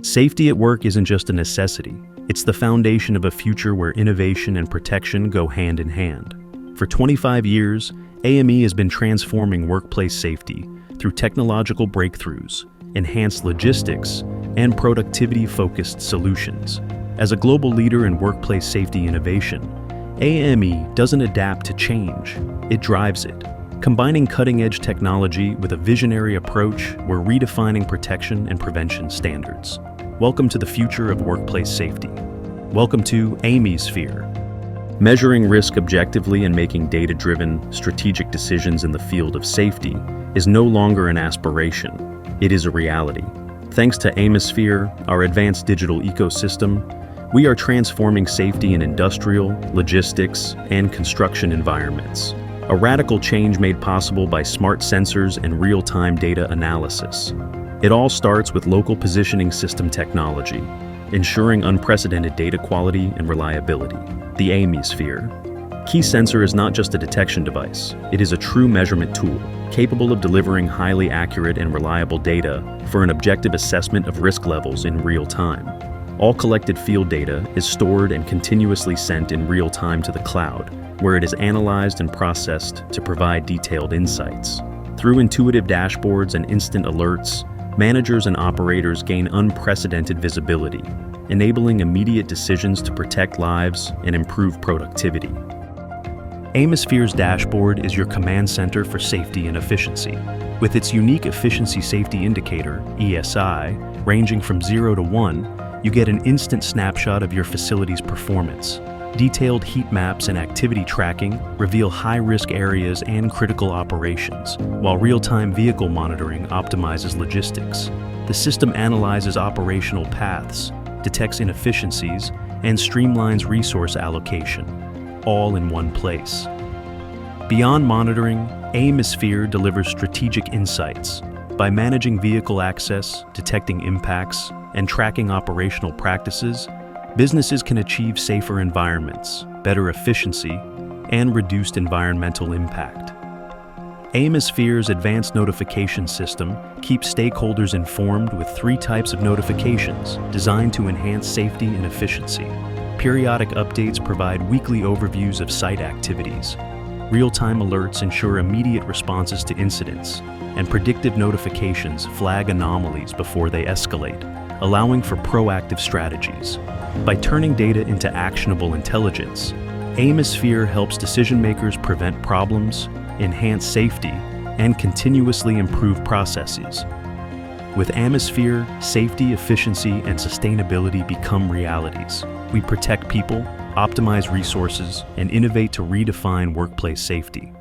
Safety at work isn't just a necessity, it's the foundation of a future where innovation and protection go hand in hand. For 25 years, AME has been transforming workplace safety through technological breakthroughs, enhanced logistics, and productivity-focused solutions. As a global leader in workplace safety innovation, AME doesn't adapt to change, it drives it. Combining cutting-edge technology with a visionary approach, we're redefining protection and prevention standards. Welcome to the future of workplace safety. Welcome to Amesphere. Measuring risk objectively and making data-driven, strategic decisions in the field of safety is no longer an aspiration, it is a reality. Thanks to Amesphere, our advanced digital ecosystem, we are transforming safety in industrial, logistics, and construction environments. A radical change made possible by smart sensors and real-time data analysis. It all starts with local positioning system technology, ensuring unprecedented data quality and reliability. The Amesphere. Key sensor is not just a detection device, it is a true measurement tool, capable of delivering highly accurate and reliable data for an objective assessment of risk levels in real time. All collected field data is stored and continuously sent in real time to the cloud, where it is analyzed and processed to provide detailed insights. Through intuitive dashboards and instant alerts, managers and operators gain unprecedented visibility, enabling immediate decisions to protect lives and improve productivity. Amesphere's dashboard is your command center for safety and efficiency. With its unique efficiency safety indicator, ESI, ranging from 0 to 1, you get an instant snapshot of your facility's performance. Detailed heat maps and activity tracking reveal high-risk areas and critical operations, while real-time vehicle monitoring optimizes logistics. The system analyzes operational paths, detects inefficiencies, and streamlines resource allocation, all in one place. Beyond monitoring, Amesphere delivers strategic insights. By managing vehicle access, detecting impacts, and tracking operational practices, businesses can achieve safer environments, better efficiency, and reduced environmental impact. Amesphere's advanced notification system keeps stakeholders informed with 3 types of notifications designed to enhance safety and efficiency. Periodic updates provide weekly overviews of site activities. Real-time alerts ensure immediate responses to incidents, and predictive notifications flag anomalies before they escalate, allowing for proactive strategies. By turning data into actionable intelligence, Amesphere helps decision-makers prevent problems, enhance safety, and continuously improve processes. With Amesphere, safety, efficiency, and sustainability become realities. We protect people, optimize resources, and innovate to redefine workplace safety.